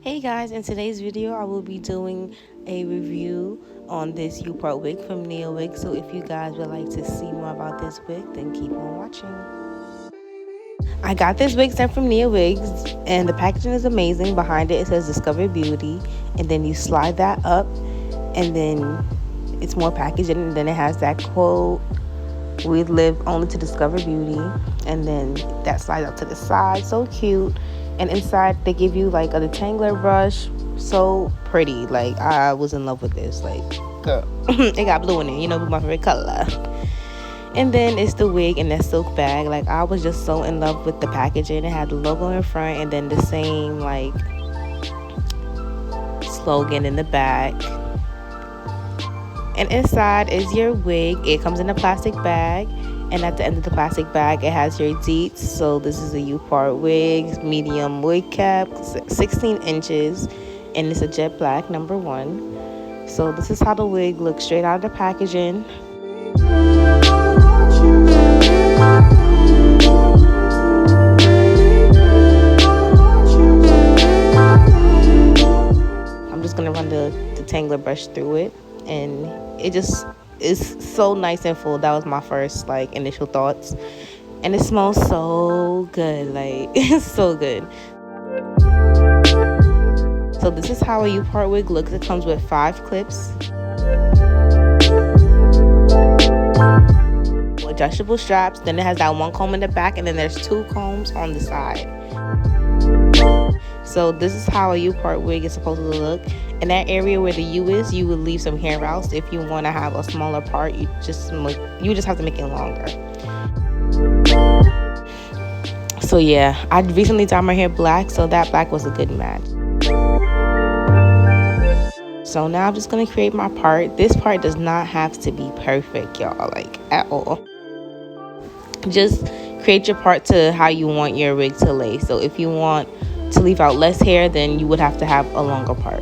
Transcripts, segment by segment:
Hey guys, in today's video I will be doing a review on this U-part wig from NiaWigs. So if you guys would like to see more about this wig, then keep on watching. I got this wig sent from NiaWigs and the packaging is amazing. Behind it says Discover Beauty, and then you slide that up and then it's more packaging, and then it has that quote, "We live only to discover beauty," and then that slides out to the side. So cute. And inside they give you like a detangler brush. So pretty. Like, I was in love with this. Like, girl. It got blue in it, you know, my favorite color. And then it's the wig in that silk bag. Like, I was just so in love with the packaging. It had the logo in front and then the same like slogan in the back. And inside is your wig. It comes in a plastic bag, and at the end of the plastic bag it has your deets. So this is a U-part wig, medium wig cap, 16 inches, and it's a jet black number 1. So this is how the wig looks straight out of the packaging. I'm just gonna run the detangler brush through it, and it just is so nice and full. That was my first like initial thoughts, and it smells so good. Like, it's so good. So this is how a U-part wig looks. It comes with 5 clips, adjustable straps, then it has that 1 comb in the back, and then there's 2 combs on the side. So this is how a U-part wig is supposed to look. In that area where the U is, you would leave some hair out. So if you want to have a smaller part, you just have to make it longer. So yeah, I recently dyed my hair black, so that black was a good match. So now I'm just gonna create my part. This part does not have to be perfect, y'all, like at all. Just create your part to how you want your wig to lay. So if you want to leave out less hair, then you would have to have a longer part.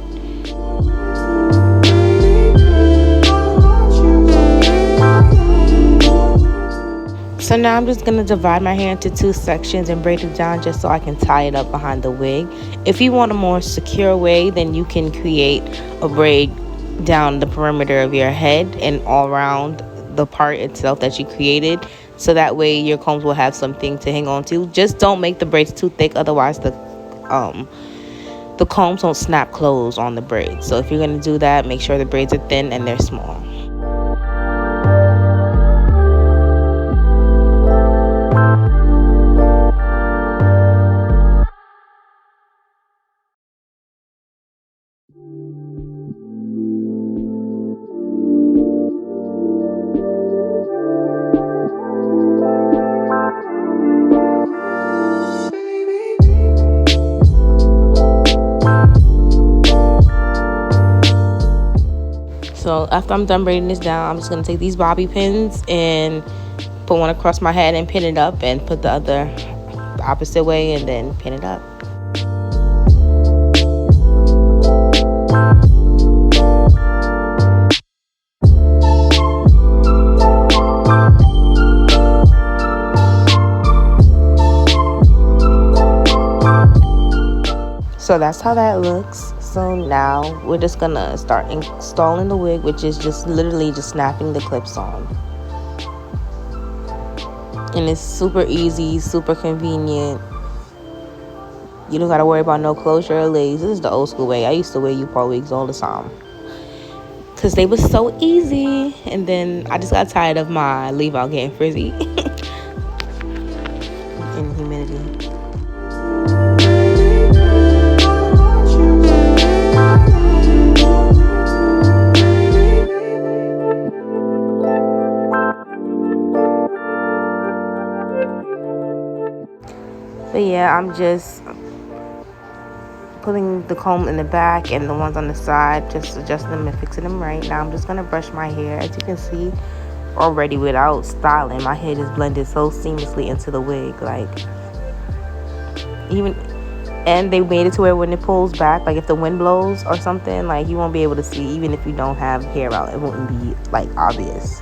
So now I'm just going to divide my hair into 2 sections and braid it down just so I can tie it up behind the wig. If you want a more secure way, then you can create a braid down the perimeter of your head and all around the part itself that you created. So that way your combs will have something to hang on to. Just don't make the braids too thick, otherwise the combs won't snap close on the braids. So if you're going to do that, make sure the braids are thin and they're small. So after I'm done braiding this down, I'm just going to take these bobby pins and put one across my head and pin it up, and put the other the opposite way and then pin it up. So that's how that looks. So now we're just gonna start installing the wig, which is just literally just snapping the clips on. And it's super easy, super convenient. You don't gotta worry about no closure or lace. This is the old school way. I used to wear U-part wigs all the time because they were so easy. And then I just got tired of my leave out getting frizzy in humidity. But yeah, I'm just putting the comb in the back and the ones on the side, just adjusting them and fixing them right. Now I'm just gonna brush my hair. As you can see already, without styling, my head is blended so seamlessly into the wig. Like, and they made it to where when it pulls back, like if the wind blows or something, like you won't be able to see. Even if you don't have hair out, it won't be like obvious.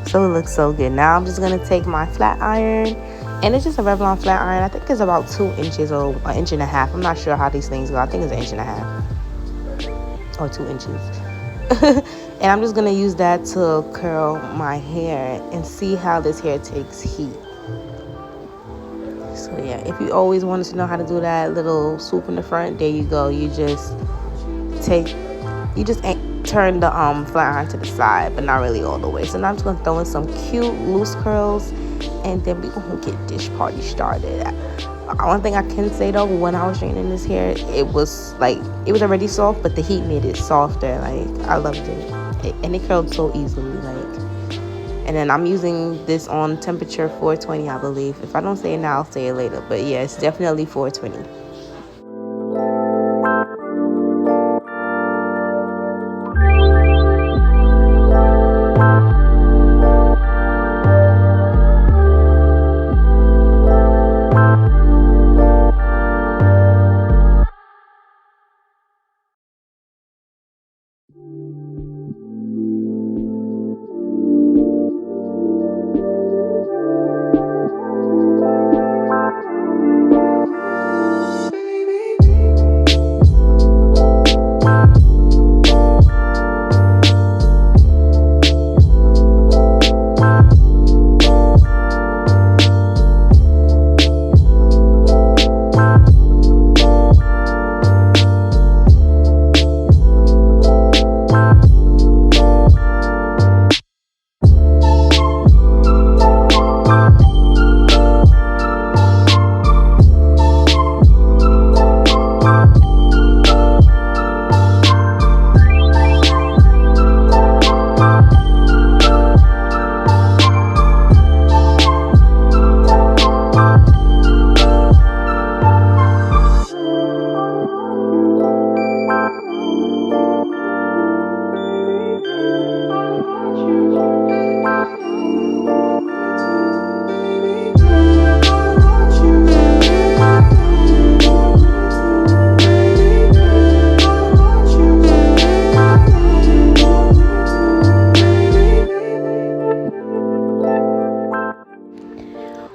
So it looks so good. Now I'm just gonna take my flat iron And it's just a Revlon flat iron. I think it's about 2 inches or an inch and a half. I'm not sure how these things go. I think it's an inch and a half or 2 inches. And I'm just gonna use that to curl my hair and see how this hair takes heat. So yeah, if you always wanted to know how to do that little swoop in the front, there you go. You just turn the flat iron to the side, but not really all the way. So now I'm just gonna throw in some cute loose curls, and then we gonna get this party started. One thing I can say though, when I was straightening this hair, it was already soft, but the heat made it softer. Like, I loved it, and it curled so easily. And then I'm using this on temperature 420, I believe. If I don't say it now, I'll say it later. But yeah, it's definitely 420.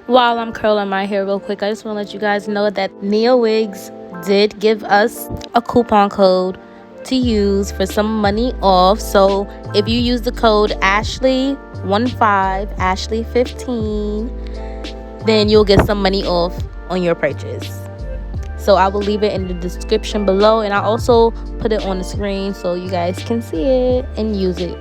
While I'm curling my hair real quick, I just want to let you guys know that NiaWigs did give us a coupon code to use for some money off. So if you use the code Ashley15, Ashley15, then you'll get some money off on your purchase. So I will leave it in the description below, and I'll also put it on the screen so you guys can see it and use it.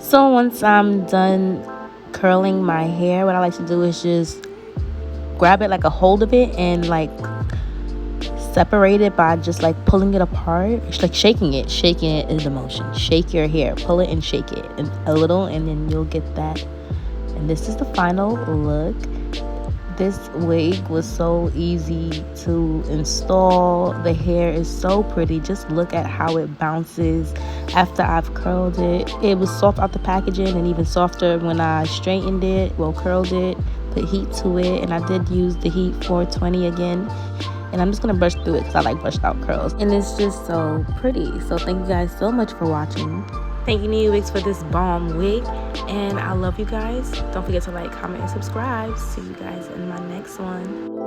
So once I'm done curling my hair, what I like to do is just grab it, like a hold of it, and like separate it by just like pulling it apart. It's like shaking it is the motion. Shake your hair, pull it and shake it and a little, and then you'll get that. And this is the final look. This wig was so easy to install. The hair is so pretty. Just look at how it bounces after I've curled it. It was soft out the packaging and even softer when I straightened it, well, curled it, put heat to it, and I did use the heat 420 again. And I'm just gonna brush through it because I like brushed out curls, and it's just so pretty. So thank you guys so much for watching. Thank you, NiaWigs, for this bomb wig. And I love you guys. Don't forget to like, comment, and subscribe. See you guys in my next one.